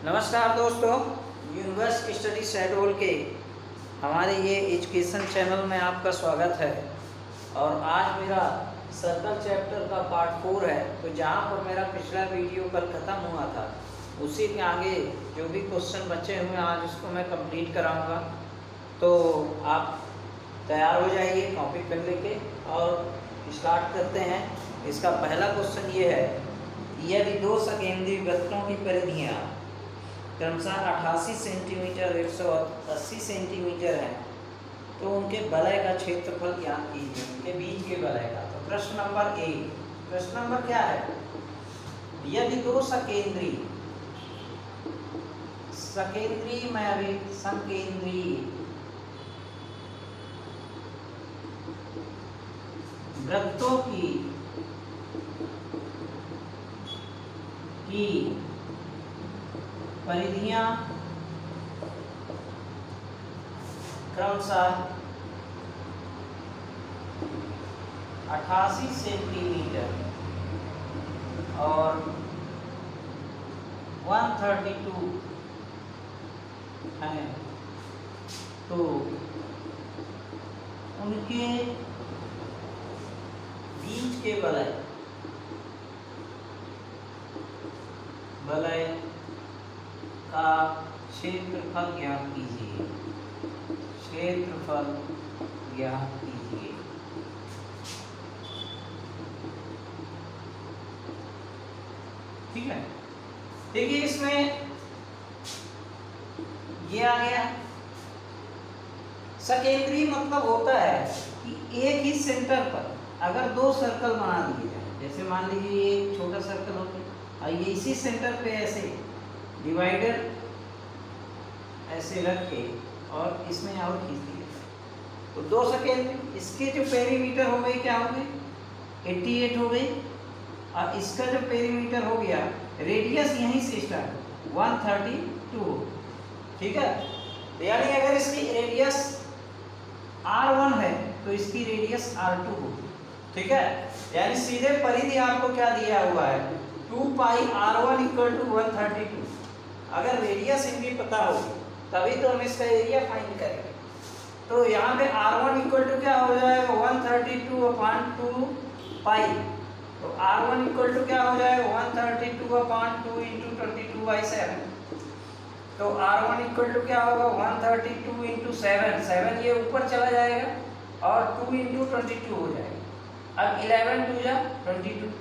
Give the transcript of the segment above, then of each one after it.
नमस्कार दोस्तों, universe study schedule के हमारे ये एजुकेशन चैनल में आपका स्वागत है। और आज मेरा सर्कल चैप्टर का पार्ट 4 है। तो जहाँ पर मेरा पिछला वीडियो कल ख़त्म हुआ था उसी के आगे जो भी क्वेश्चन बचे हुए हैं आज उसको मैं कंप्लीट कराऊंगा। तो आप तैयार हो जाइए कॉपी पेन लेके और स्टार्ट करते हैं। इसका पहला क्वेश्चन ये है, यदि दो सकेंद्रीय वृत्तों की परिधियाँ क्रमशः 88 सेंटीमीटर 180 सेंटीमीटर है तो उनके वलय का क्षेत्रफल ज्ञात कीजिए, उनके बीच के वलय का। तो प्रश्न नंबर ए, प्रश्न नंबर क्या है, यदि दो संकेंद्रीय वृत्तों की परिधियां क्रमशः 88 सेंटीमीटर और 132 है तो उनके बीच के वलय का क्षेत्रफल ज्ञात कीजिए, क्षेत्रफल ज्ञात कीजिए। ठीक है, देखिए इसमें ये आ गया। सकेंद्रीय मतलब होता है कि एक ही सेंटर पर अगर दो सर्कल बना दिए जाए, जैसे मान लीजिए एक छोटा सर्कल हो गया और ये इसी सेंटर पे ऐसे डिवाइडर ऐसे रख के और इसमें और खींच दिया तो दो सकेंद्रीय, इसके जो पेरीमीटर हो गए क्या हो गए 88 हो गई और इसका जो पेरीमीटर हो गया रेडियस यहीं से स्टार्ट 132। ठीक है, तो यानी अगर इसकी रेडियस R1 है तो इसकी रेडियस R2 होगी। ठीक है, यानी सीधे परिधि आपको क्या दिया हुआ है 2 पाई R1 इक्वल टू 132। अगर रेडियस इनकी पता होगी तभी तो हम इसका एरिया फाइंड करेंगे। तो यहाँ पे R1 इक्वल टू क्या हो जाएगा 132/2 पाई। तो R1 इक्वल टू क्या हो जाएगा 132/2 इंटू 22/7। तो R1 इक्वल टू क्या होगा 132 इंटू 7 ये ऊपर चला जाएगा और 2 इंटू 22 हो जाएगा। अब 11 2 जा 22,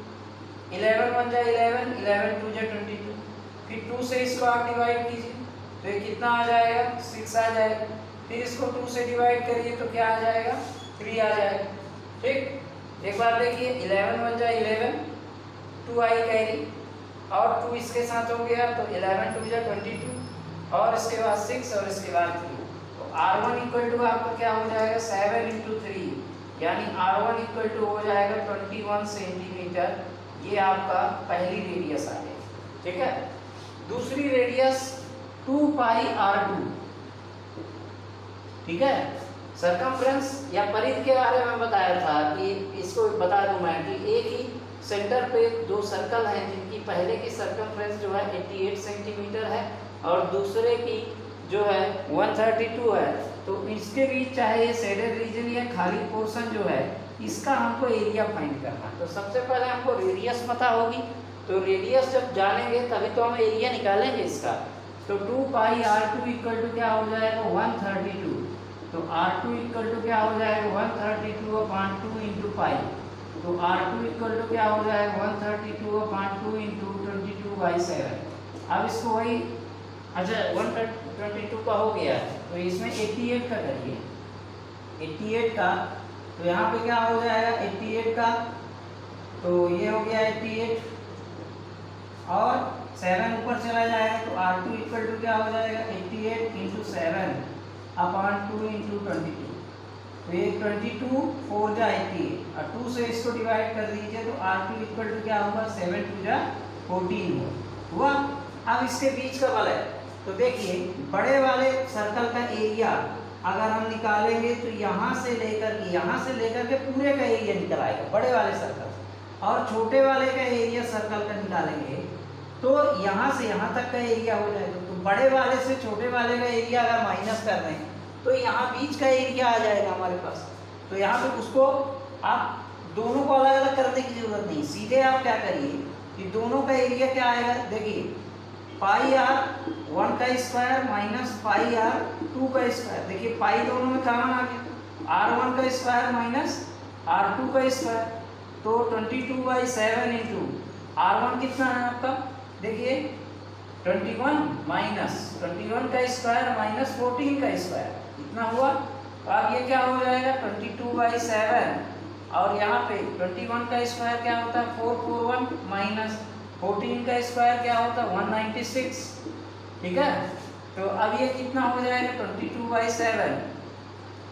11 1 जा 11, 11 2 जा 22, फिर 2 से इसको आप डिवाइड कीजिए तो ये कितना आ जाएगा 6 आ जाएगा। फिर इसको 2 से डिवाइड करिए तो क्या आ जाएगा 3 आ जाएगा। ठीक, एक बार देखिए 11 1 जा 11, 2 आई कैरी और 2 इसके साथ हो गया तो 11 2 जा 22 और इसके बाद 6 और इसके बाद 3। तो R1 इक्वल टू आपका क्या हो जाएगा 7 इंटू 3 यानी R1 इक्वल टू हो जाएगा 21 सेंटीमीटर। ये आपका पहली रेडियस आ गई। ठीक है, दूसरी रेडियस 2 पाई R2। ठीक है, सरकमफ्रेंस या परिधि के बारे में बताया था कि इसको बता दूं मैं कि एक ही सेंटर पे दो सर्कल हैं जिनकी पहले की सरकमफ्रेंस जो है 88 सेंटीमीटर है और दूसरे की जो है 132 है। तो इसके बीच चाहे ये शेडेड रीजन या खाली पोर्शन जो है इसका हमको एरिया फाइंड करना है। तो सबसे पहले हमको रेडियस पता होगी, तो रेडियस जब जानेंगे तभी तो हम एरिया निकालेंगे इसका। तो 2 पाई R2 इक्वल टू क्या हो जाएगा 132। तो R2 इक्वल टू क्या हो जाएगा 132/2 इंटू पाई। तो R2 इक्वल टू क्या हो जाएगा 132/2 इंटू 22/7। अब इसको वही अच्छा 122 का हो गया तो इसमें 88 का करिए 88 का। तो यहाँ पे क्या हो जाएगा 88 का, तो ये हो गया 88 और 7 ऊपर चला जाएगा तो R2 इक्वल टू क्या हो जाएगा 88 इंटू 7/2 इंटू 22। तो ये 22 4 जा 88 और 2 से इसको डिवाइड कर दीजिए तो R2 इक्वल टू क्या होगा 7 2 जा 14 हुआ। अब इसके बीच का वलय, तो देखिए बड़े वाले सर्कल का एरिया अगर हम निकालेंगे तो यहाँ से लेकर के पूरे का एरिया निकल आएगा बड़े वाले सर्कल, और छोटे वाले का एरिया सर्कल का निकालेंगे तो यहाँ से यहाँ तक का एरिया हो जाएगा। तो बड़े वाले से छोटे वाले का एरिया अगर माइनस कर रहे हैं तो यहाँ बीच का एरिया आ जाएगा हमारे पास। तो यहाँ पे उसको आप दोनों को अलग अलग करने की जरूरत नहीं, सीधे आप क्या करिए कि दोनों का एरिया क्या आएगा, देखिए पाई आर 1 का स्क्वायर माइनस पाई आर 2 का स्क्वायर। देखिए पाई दोनों में कॉमन आ गया, r1 का स्क्वायर माइनस r2 का स्क्वायर। तो 22/7 इंटू r1 कितना है आपका, देखिए 21 माइनस 21 का स्क्वायर माइनस 14 का स्क्वायर कितना हुआ। तो अब ये क्या हो जाएगा 22/7 और यहाँ पे 21 का स्क्वायर क्या होता है 441 माइनस 14 का स्क्वायर क्या होता है 196। ठीक है, तो अब ये कितना हो जाएगा 22/7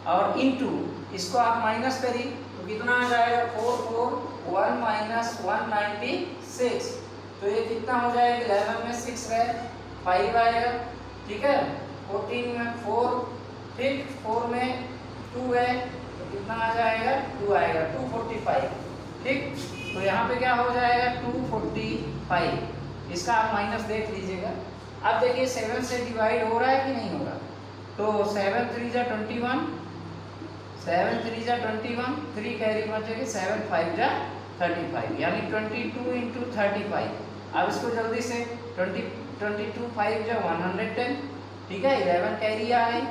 और इनटू इसको आप माइनस करिए तो कितना आ जाएगा 441 माइनस 196। तो ये कितना हो जाएगा 11 में 6 है 5 आएगा। ठीक है, 14 में 4, ठीक 4 में 2 है तो कितना आ जाएगा 2 आएगा 245। ठीक, तो यहाँ पे क्या हो जाएगा 245। इसका आप माइनस देख लीजिएगा। अब देखिए 7 से डिवाइड हो रहा है कि नहीं हो रहा। तो 7 3 जा 21, 7 3 जा 21, 3 कैरी बचेगी 7 5 जा 35 यानी 22 इंटू 35। अब इसको जल्दी से 22 5 जा 110। ठीक है, 11 कैरी आ गई,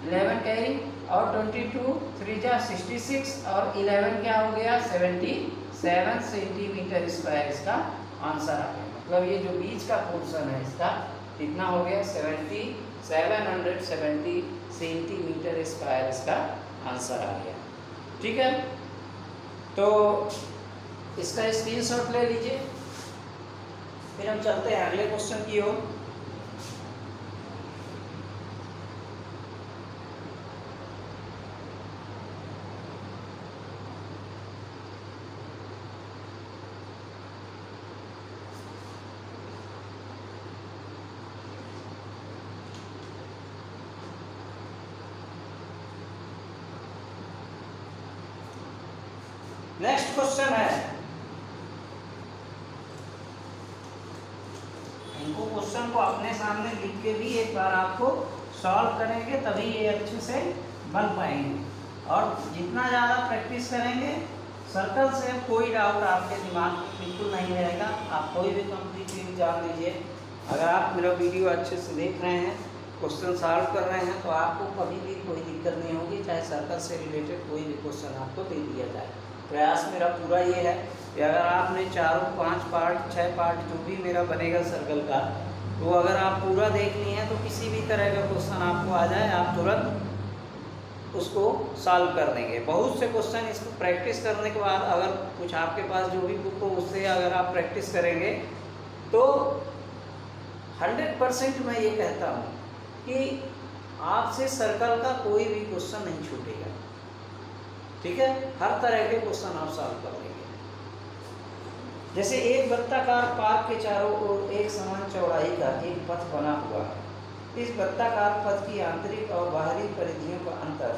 11 कैरी और 22 3 जा 66 और 11 क्या हो गया 77 सेंटीमीटर स्क्वायर इसका आंसर आ गया। मतलब ये जो बीच का पोर्शन है इसका कितना हो गया 770 सेंटीमीटर स्क्वायर इसका आंसर आ गया। ठीक है, तो इसका स्क्रीनशॉट ले लीजिए, फिर हम चलते हैं अगले क्वेश्चन की ओर। नेक्स्ट क्वेश्चन है, इनको क्वेश्चन को अपने सामने लिख के भी एक बार आपको सॉल्व करेंगे तभी ये अच्छे से बन पाएंगे। और जितना ज़्यादा प्रैक्टिस करेंगे सर्कल से कोई डाउट आपके दिमाग में बिल्कुल नहीं रहेगा। आप कोई भी कॉम्पिटिटिव एग्जाम दीजिए, अगर आप मेरा वीडियो अच्छे से देख रहे हैं, क्वेश्चन सॉल्व कर रहे हैं तो आपको कभी भी कोई दिक्कत नहीं होगी, चाहे सर्कल से रिलेटेड कोई भी क्वेश्चन आपको दे दिया जाए। प्रयास मेरा पूरा ये है कि अगर आपने 4 5 पार्ट 6 पार्ट जो भी मेरा बनेगा सर्कल का, तो अगर आप पूरा देख लिए हैं तो किसी भी तरह का क्वेश्चन आपको आ जाए आप तुरंत उसको सॉल्व कर देंगे। बहुत से क्वेश्चन इसको प्रैक्टिस करने के बाद अगर कुछ आपके पास जो भी बुक हो उससे अगर आप प्रैक्टिस करेंगे तो 100% मैं ये कहता हूँ कि आपसे सर्कल का कोई भी क्वेश्चन नहीं छूटेगा। ठीक है, हर तरह के क्वेश्चन आप सॉल्व कर लेंगे। जैसे एक वृत्ताकार पार्क के चारों ओर एक समान चौड़ाई का एक पथ बना हुआ है। इस वृत्ताकार पथ की आंतरिक और बाहरी परिधियों का अंतर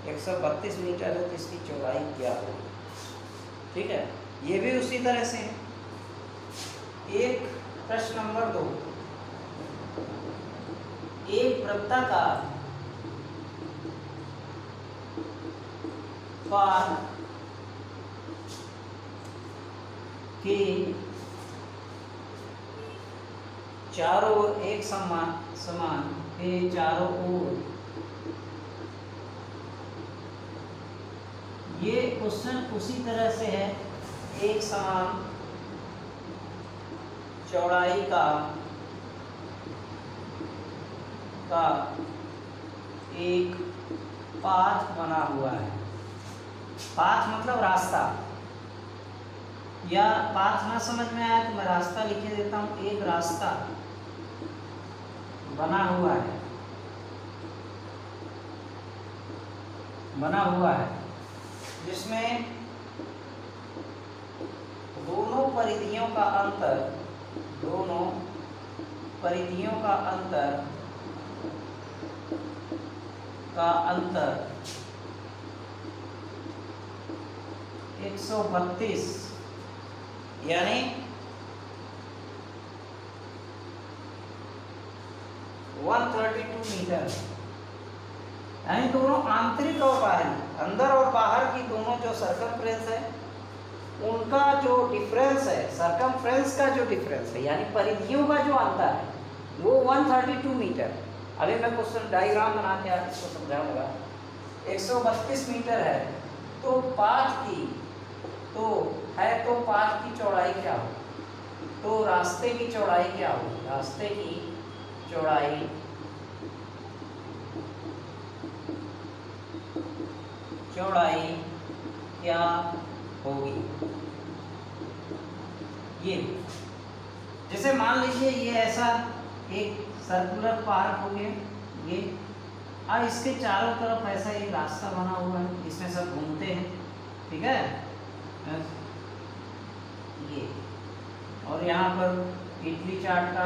132 मीटर है, तो इसकी चौड़ाई क्या होगी। ठीक है, ये भी उसी तरह से है। एक प्रश्न नंबर 2, एक वृत्ताकार पार्क के चारों ओर एक समान के चारों ओर, ये क्वेश्चन उसी तरह से है, एक समान चौड़ाई का एक पाथ बना हुआ है। पाथ मतलब रास्ता, या पाथ ना समझ में आया तो मैं रास्ता लिखे देता हूँ। एक रास्ता बना हुआ है जिसमें दोनों परिधियों का अंतर 132 यानी 132 मीटर है। यानी दोनों आंतरिक और बाहरी, अंदर और बाहर की दोनों जो सर्कमफ्रेंस है उनका जो डिफरेंस है, सर्कमफ्रेंस का जो डिफरेंस है यानी परिधियों का जो अंतर है वो 132 मीटर। अभी मैं क्वेश्चन डायग्राम बना के इसको समझाऊंगा। 132 मीटर है तो 5 की चौड़ाई क्या हो, तो रास्ते की चौड़ाई क्या होगी, रास्ते की चौड़ाई क्या होगी। ये जैसे मान लीजिए ये ऐसा एक सर्कुलर पार्क हो गया, ये और इसके चारों तरफ ऐसा एक रास्ता बना हुआ है, इसमें सब घूमते हैं, ठीक है। ये और यहाँ पर इडली चाट का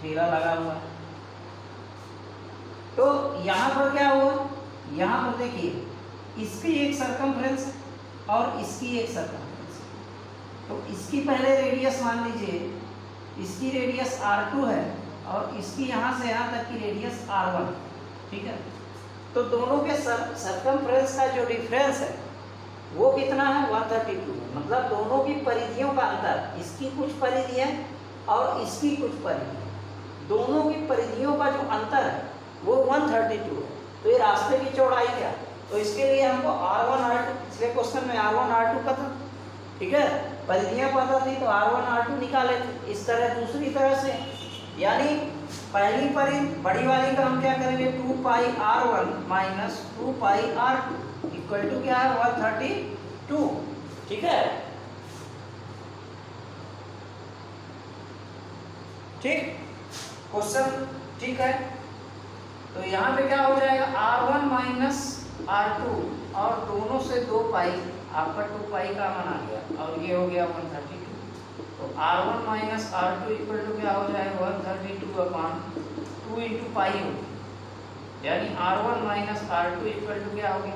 ठेला लगा हुआ है। तो यहाँ पर क्या हुआ, यहाँ पर देखिए इसकी एक सर्कमफ्रेंस और इसकी एक सर्कमफ्रेंस। तो इसकी पहले रेडियस मान लीजिए, इसकी रेडियस R2 है और इसकी यहाँ से यहाँ तक की रेडियस R1, ठीक है। तो दोनों के सर्कमफ्रेंस का जो डिफरेंस है वो कितना है, 132। मतलब दोनों की परिधियों का अंतर, इसकी कुछ परिधि है और इसकी कुछ परिधि है, दोनों की परिधियों का जो अंतर है वो 132 है। तो ये रास्ते की चौड़ाई क्या है, तो इसके लिए हमको R1 R2, पिछले क्वेश्चन में R1 R2 का था, ठीक है, परिधियां पता थी तो R1 R2 निकाले थे। इस तरह दूसरी तरह से, यानी पहली परिधि बड़ी वाली का हम क्या करेंगे, 2 pi R1 minus 2 pi R2 equal to क्या है, 132, ठीक है। ठीक, क्वेश्चन ठीक है। तो यहाँ पे क्या हो जाएगा, R1 माइनस R2 और दोनों से 2 पाई, आपका 2 पाई का मान आ गया और ये हो गया 132। तो R1 minus R2 equal to क्या हो जाएगा, 132 अपॉन 2 इंटू पाई हो, यानी R1 minus R2 equal to क्या हो गया,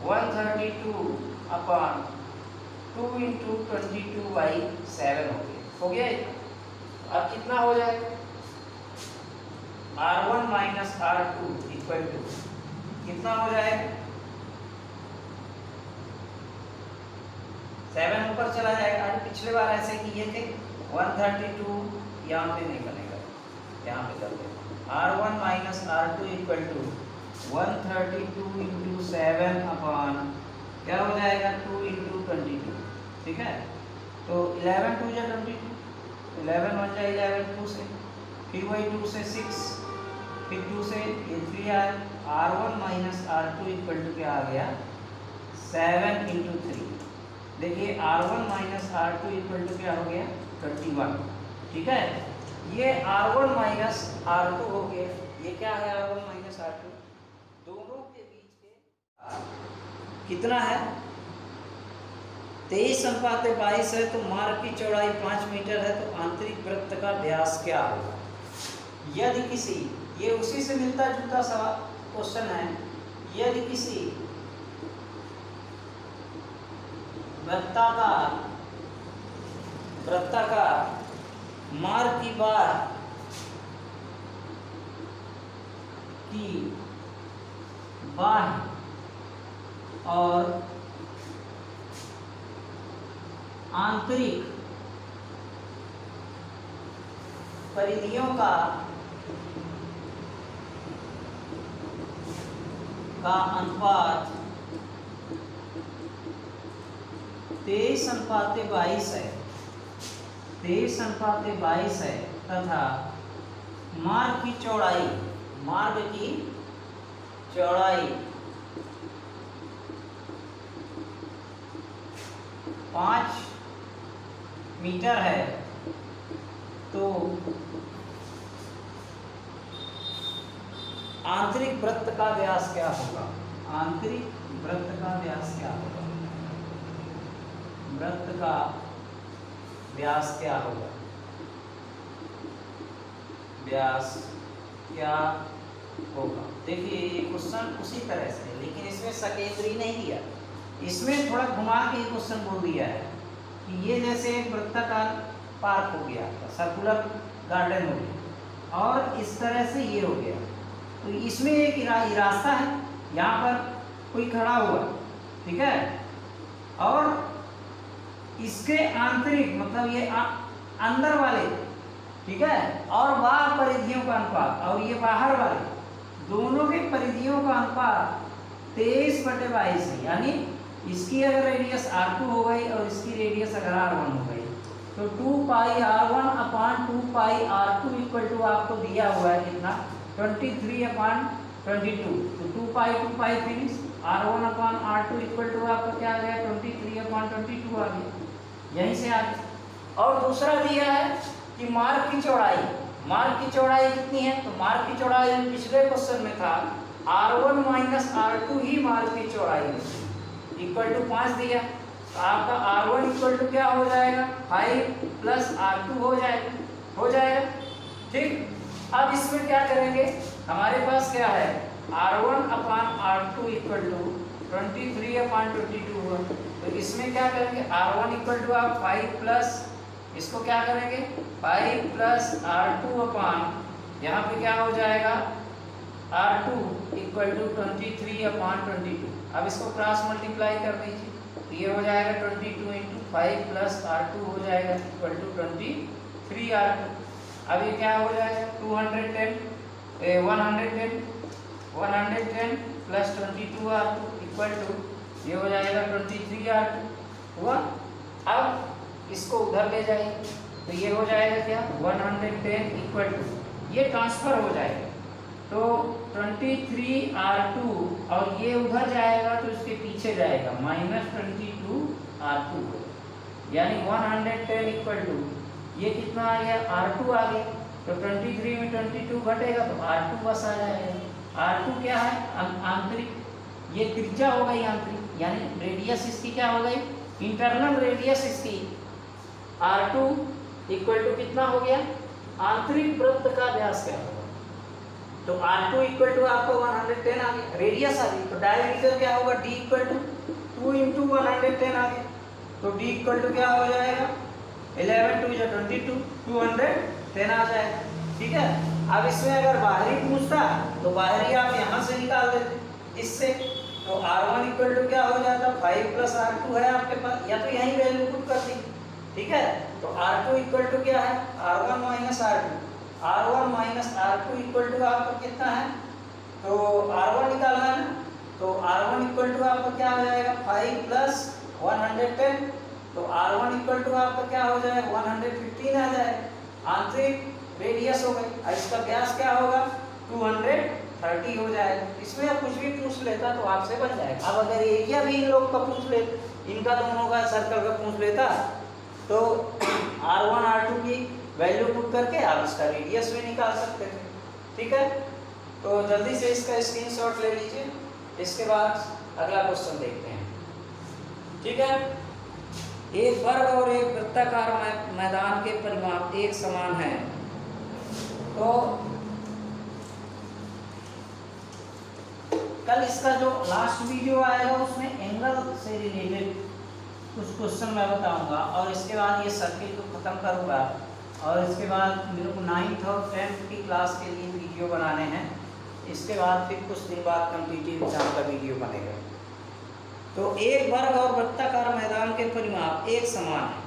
132 अपॉन 2 इंटू 22/7 हो गया। अब कितना हो जाएगा, R1 minus R2 equal to कितना हो जाएगा, 7 ऊपर चला जाएगा। आज पिछले बार ऐसे किए थे, 132 यहाँ पे नहीं बनेगा, यहाँ पे कर दें R1 minus R2 equal to 132 into 7 upon क्या हो जाएगा, 2 इंटू 22, ठीक है। तो 11 2 जा 22, 11 1 जा 11 2 से, फिर वही 2 से 6, फिर 2 से ये 3 आया, R1 minus R2 equal to क्या आ गया, 7 इंटू 3। देखिए R1 minus R2 equal to क्या हो गया, 21, ठीक है। ये R1 माइनस R2 हो गया, ये क्या है, R1 माइनस R2, दोनों के बीच के कितना है, 23:22 है। तो मार्ग की चौड़ाई 5 मीटर है, तो आंतरिक वृत्त का व्यास क्या होगा। यदि किसी, ये उसी से मिलता जुलता सवाल क्वेश्चन है, यदि किसी वृत्ताकार मार्ग की बाह्य और आंतरिक परिधियों का अनुपात 23:22 है, 23:22 है तथा मार्ग की चौड़ाई 5 मीटर है, तो आंतरिक वृत्त का व्यास क्या होगा, आंतरिक वृत्त का व्यास क्या होगा, वृत्त का व्यास क्या होगा, व्यास क्या होगा। देखिए ये क्वेश्चन उसी तरह से है, लेकिन इसमें सकेंद्री नहीं दिया, इसमें थोड़ा घुमा के क्वेश्चन बोल दिया है कि ये जैसे एक वृत्ताकार पार्क हो गया, सर्कुलर गार्डन हो गया, और इस तरह से ये हो गया। तो इसमें एक रास्ता है, यहाँ पर कोई खड़ा हुआ, ठीक है, और इसके आंतरिक मतलब ये अंदर वाले, ठीक है, और बाहर परिधियों का अनुपात और ये बाहर वाले दोनों के परिधियों का अनुपात 23/22 है। यानी इसकी अगर रेडियस r2 हो गई और इसकी रेडियस अगर r1 हो गई तो 2πr1/2πr2 इक्वल टू आपको दिया हुआ है कितना 23/22। तो 2π फिनिश, r1/r2 इक्वल टू आपका क्या आ गया 23/22 आ गया, यहीं से आ गया। और दूसरा दिया है कि मार्ग की चौड़ाई, मार्ग की चौड़ाई कितनी है, तो मार्ग की चौड़ाई पिछले क्वेश्चन में था r1 माइनस r2 ही मार्ग की चौड़ाई है, इक्वल टू 5 दिया। तो आपका r1 इक्वल टू क्या हो जाएगा 5 प्लस r2 हो जाएगा, ठीक। अब इसमें क्या करेंगे, हमारे पास क्या है r1/r2 इक्वल टू 23/22 हुआ। तो इसमें क्या करेंगे r1 इक्वल टू आप 5 प्लस इसको क्या करेंगे 5 प्लस r2 यहाँ पे क्या हो जाएगा r2 इक्वल टू 23/22। अब इसको क्रॉस मल्टीप्लाई कर दीजिए तो ये हो जाएगा 22 इंटू 5 प्लस r2 हो जाएगा इक्वल टू 23r2। अब ये क्या हो जाएगा 110 प्लस 22r2 इक्वल टू ये हो जाएगा 23r2 हुआ। अब इसको उधर ले जाइए तो ये हो जाएगा क्या 110 इक्वल टू ये ट्रांसफर हो जाएगा तो 23r2 और ये उधर जाएगा तो इसके पीछे जाएगा -22r2 यानी 110 इक्वल टू ये कितना आ गया r2 आ गया। तो 23 में 22 घटेगा तो r2 बस आ जाएगा। r2 क्या है आंतरिक, ये त्रिज्या हो गई आंतरिक, यानी रेडियस इसकी क्या हो गई इंटरनल रेडियस इसकी r2 इक्वल टू कितना हो गया आंतरिक वृत्त का व्यास क्या होगा। तो r2 इक्वल टू आपको 110 आ गया, रेडियस आ गई। तो डायमीटर क्या होगा d इक्वल टू 2 इंटू 110 आ गया। तो d इक्वल टू क्या हो जाएगा 11 2 या 22 210 आ जाएगा, ठीक है। अब इसमें अगर बाहरी पूछता तो बाहरी आप यहाँ से निकाल देते इससे, तो r1 इक्वल टू क्या हो जाता 5 प्लस r2 है आपके पास, या तो यही वैल्यू पुट कर दी, ठीक है। तो r2 इक्वल टू क्या है r1 minus r2, r1 minus r2 equal to आपका कितना है, तो r1 निकालना है ना, तो r1 इक्वल टू आपका क्या हो जाएगा 5 प्लस 110, तो r1 इक्वल टू आपका क्या हो जाएगा 115 आ जाएगा। आंतरिक रेडियस हो गई, और इसका व्यास क्या होगा 230 हो जाएगा। इसमें अब कुछ भी पूछ लेता तो आपसे बन जाएगा। अब अगर एरिया भी इन लोग का पूछ ले, इनका दोनों का सर्कल का पूछ लेता तो r1 r2 की वैल्यू पुट करके आप इसका रेडियस भी निकाल सकते थे, ठीक है। तो जल्दी से इसका स्क्रीनशॉट ले लीजिए, इसके बाद अगला क्वेश्चन देखते हैं, ठीक है। एक वर्ग और एक वृत्ताकार मैदान के परिमाप एक समान है, तो कल इसका जो लास्ट वीडियो आएगा उसमें एंगल से रिलेटेड कुछ क्वेश्चन मैं बताऊंगा, और इसके बाद ये सर्किल को ख़त्म करूंगा, और इसके बाद मेरे को 9th और 10th की क्लास के लिए वीडियो बनाने हैं। इसके बाद फिर कुछ दिन बाद कॉम्पिटिटिव एग्जाम का वीडियो बनेगा। तो एक वर्ग और वृत्ताकार मैदान के परिमाप एक समान है।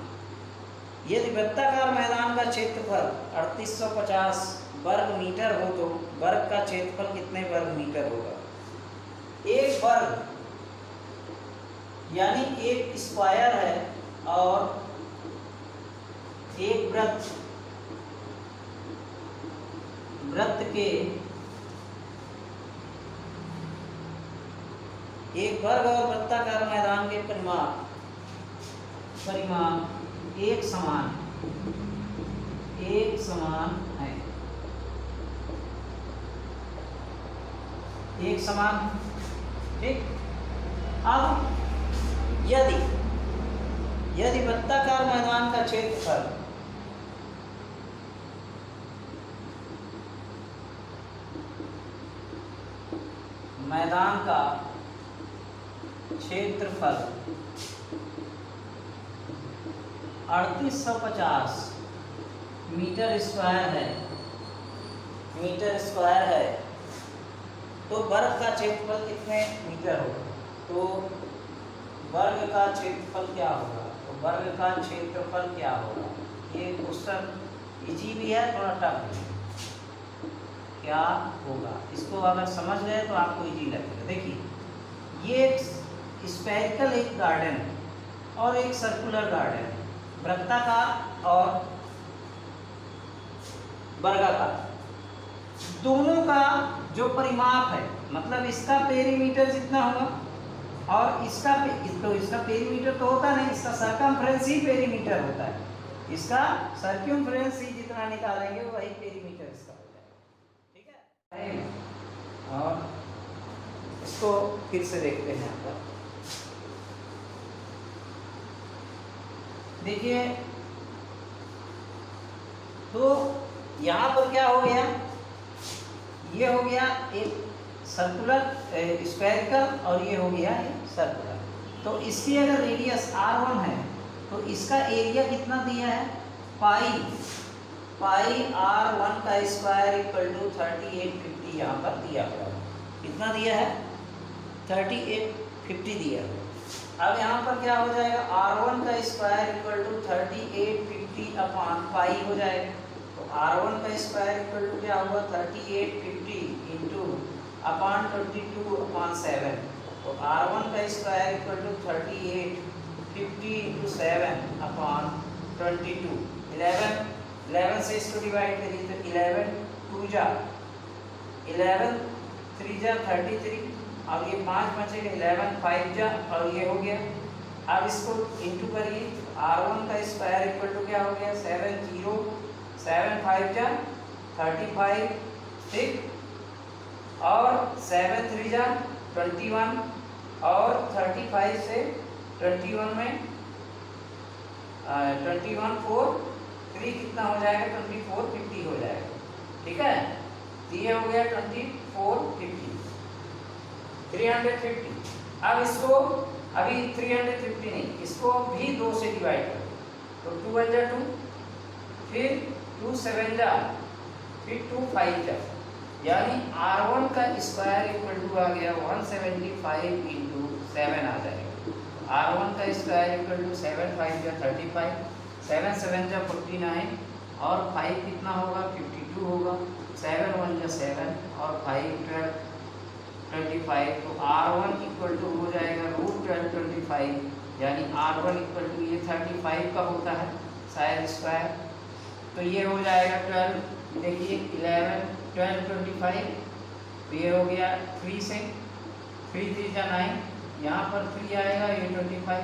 यदि वृत्ताकार मैदान का क्षेत्रफल 3850 वर्ग मीटर हो तो वर्ग का क्षेत्रफल कितने वर्ग मीटर होगा। एक वर्ग यानी एक स्क्वायर है और एक वृत्त के एक वर्ग और वृत्ताकार मैदान के परिमाप एक समान है, एक समान, ठीक। अब यदि वृत्ताकार मैदान का क्षेत्रफल मैदान का क्षेत्रफल 3850 मीटर स्क्वायर है, मीटर स्क्वायर है तो वर्ग का क्षेत्रफल कितने मीटर होगा? तो वर्ग का क्षेत्रफल क्या होगा? तो वर्ग का क्षेत्रफल क्या होगा? ये क्वेश्चन इजी भी है, थोड़ा टफ भी है। क्या होगा? इसको अगर समझ गए तो आपको इजी लगेगा। देखिए, ये स्फेरिकल एक गार्डन और एक सर्कुलर गार्डन, वृत्ताकार और वर्गाकार, दोनों का जो परिमाप है, मतलब इसका पेरीमीटर जितना होगा और इसका पेरीमीटर तो होता नहीं, इसका सरकमफ्रेंस ही पेरीमीटर होता है। इसका सर्कमफ्रेंस ही जितना निकालेंगे वही पेरीमीटर इसका हो जाएगा। ठीक है, और इसको फिर से देखते हैं। आप देखिए, तो यहाँ पर क्या हो गया? ये हो गया एक सर्कुलर स्फेरिकल और ये हो गया एक सर्कुलर। तो इसकी अगर रेडियस r1 है तो इसका एरिया कितना दिया है? पाई r1 का स्क्वायर इक्वल टू 3850 यहाँ पर दिया हुआ है। कितना दिया है? 3850 दिया है। अब यहाँ पर क्या हो जाएगा? r1 का square equal to 3850 upon pi हो जाएगा। तो r1 का स्क्वायर इक्वल टू क्या होगा? 3850 इंटू अपॉन 22 अपॉन 7। तो r1 का square equal to 3850 into 7 upon 22। 11 से इसको डिवाइड करिए तो 11 2 जा 11 3 जा 33, अब ये 5 बचेगा, 11 5 जा और ये हो गया। अब इसको इंटू करिए, r1 का स्क्वायर इक्वल टू क्या हो गया? 7 5 जा 35, ठीक, और 7 3 जा 21 और 35 से 21 में 21 4 3 कितना हो जाएगा? 24 50 हो जाएगा। ठीक है, ये हो गया 24 50 350। अब इसको अभी 350 नहीं, इसको भी 2 से डिवाइड करो तो 2 1 जा 2, फिर 2 7 जा, फिर 2 5 जा, यानी r1 का स्क्वायर इक्वल टू आ गया 175 इंटू 7 आ जाएगा। r1 का स्क्वायर इक्वल टू 7 5 जा 35, 7 7 जा 49 और 5 कितना होगा? 52 होगा। 7 1 जा 7 और 5 12 25। तो r1 इक्वल टू हो जाएगा √12 25, यानी r1 इक्वल टू ये 35 का होता है शायद स्क्वायर, तो ये हो जाएगा 12। देखिए 11 12 25, तो ये हो गया 3 से 3 3 जा 9, यहाँ पर 3 आएगा, ये 25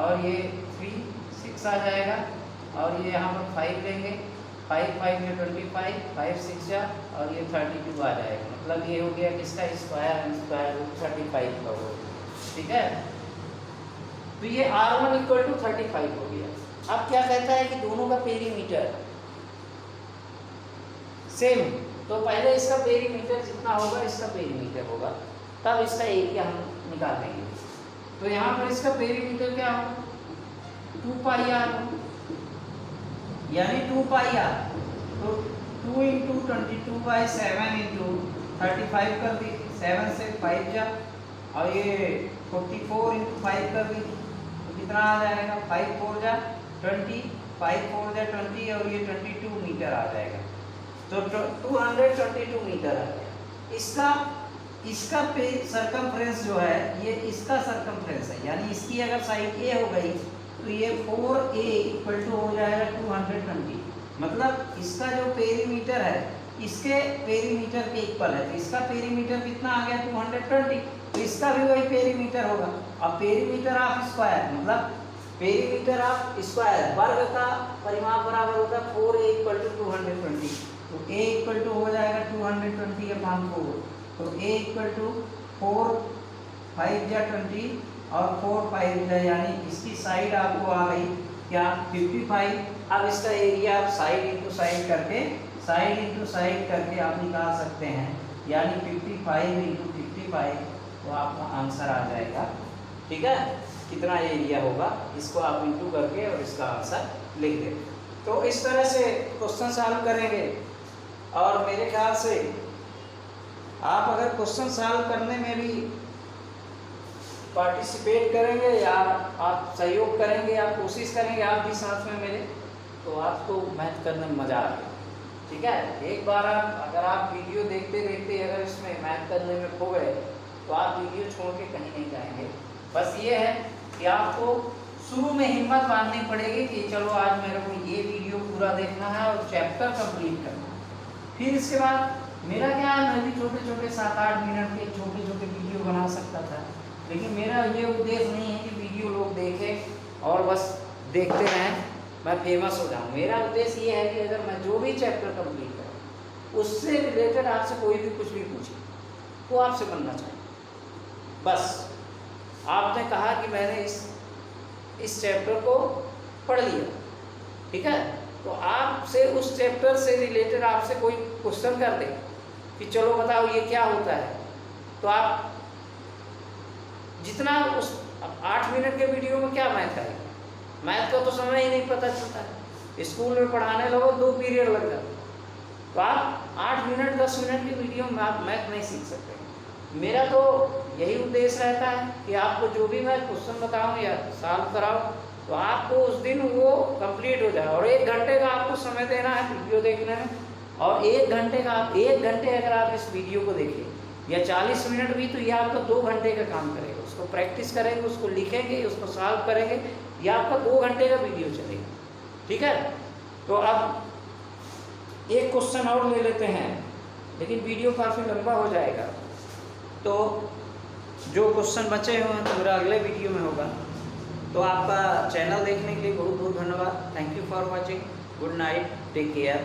और ये 3 6 आ जाएगा और ये यहाँ पर 5 लेंगे, 5 5 में 25, 5 6 जा और ये 32 आ जाएगा। मतलब ये हो गया किसका स्क्वायर? स्क्वायर रूट 35 का हो। ठीक है, तो ये r1 इक्वल टू 35 हो गया। अब क्या कहता है कि दोनों का पेरीमीटर सेम, तो पहले इसका पेरीमीटर जितना होगा इसका पेरीमीटर होगा, तब इसका एरिया हम निकालेंगे। तो यहाँ पर इसका पेरीमीटर क्या होगा? 2 पाई r, यानी 2 पाई r, तो 2 इंटू 22/7 इंटू 35 कर दी, 7 से 5 जा और ये 44 इंटू 5 कर दी, तो कितना आ जाएगा? 5 4 जा 20, 5 4 जा 20 और ये 22 मीटर आ जाएगा। तो 222 मीटर आ गया। इसका सरकमफ्रेंस जो है ये इसका सरकमफ्रेंस है, यानी इसकी अगर साइड ए हो गई तो ये 4a इक्वल टू हो जाएगा 220। मतलब इसका जो पेरीमीटर है इसके पेरीमीटर के इक्वल है, तो इसका पेरीमीटर कितना आ गया? 220। तो इसका भी वही पेरीमीटर होगा। अब पेरीमीटर ऑफ स्क्वायर, मतलब पेरीमीटर ऑफ स्क्वायर, वर्ग का परिमाप बराबर होगा 4a इक्वल टू 220। तो a इक्वल टू हो जाएगा 220/4, तो a इक्वल टू 4 5 जा 20 और 4 5 जा, यानी इसकी साइड आपको आ गई क्या? 55। अब इसका एरिया आप साइड इंटू साइड करके आप निकाल सकते हैं, यानी 55 इंटू 55, तो आपका आंसर आ जाएगा। ठीक है, कितना एरिया होगा इसको आप इंटू करके और इसका आंसर लिख दें। तो इस तरह से क्वेश्चन सॉल्व करेंगे और मेरे ख्याल से आप अगर क्वेश्चन सॉल्व करने में भी पार्टिसिपेट करेंगे या आप सहयोग करेंगे, आप कोशिश करेंगे आप भी साथ में मेरे, तो आपको मैथ करने में मज़ा आएगा। ठीक है, एक बार अगर आप वीडियो देखते देखते अगर इसमें मैथ करने में खो गए तो आप वीडियो छोड़ के कहीं नहीं जाएंगे। बस ये है कि आपको शुरू में हिम्मत बांधनी पड़ेगी कि चलो आज मेरे को ये वीडियो पूरा देखना है और चैप्टर कंप्लीट करना है। फिर इसके बाद मेरा क्या है, मैं भी छोटे छोटे 7-8 मिनट के छोटे छोटे वीडियो बना सकता था, लेकिन मेरा ये उद्देश्य नहीं है कि वीडियो लोग देखें और बस देखते रहें, मैं फेमस हो जाऊँ। मेरा उद्देश्य ये है कि अगर मैं जो भी चैप्टर कंप्लीट करूँ उससे रिलेटेड आपसे कोई भी कुछ भी पूछे तो आपसे बनना चाहिए। बस आपने कहा कि मैंने इस चैप्टर को पढ़ लिया, ठीक है, तो आपसे उस चैप्टर से रिलेटेड आपसे कोई क्वेश्चन कर दे कि चलो बताओ ये क्या होता है, तो आप जितना उस 8 मिनट के वीडियो में क्या मैथ है, मैथ का तो समय ही नहीं पता चलता है। स्कूल में पढ़ाने लगो 2 पीरियड लग जाते, तो आप 8 मिनट 10 मिनट की वीडियो में आप मैथ नहीं सीख सकते। मेरा तो यही उद्देश्य रहता है कि आपको जो भी मैं क्वेश्चन बताऊं या सॉल्व कराऊं तो आपको उस दिन वो कंप्लीट हो जाए। और 1 घंटे का आपको समय देना है वीडियो देखने में, और 1 घंटे का 1 घंटे अगर आप इस वीडियो को देखें या 40 मिनट भी, तो ये आपका 2 घंटे का काम करेगा। उसको प्रैक्टिस करेंगे, उसको लिखेंगे, उसको सॉल्व करेंगे, ये आपका 2 घंटे का वीडियो चलेगा। ठीक है, तो अब एक क्वेश्चन और ले लेते हैं, लेकिन वीडियो काफ़ी लंबा हो जाएगा, तो जो क्वेश्चन बचे हुए हैं तो मेरा अगले वीडियो में होगा। तो आपका चैनल देखने के लिए बहुत बहुत धन्यवाद। Thank you for watching. Good night, take care.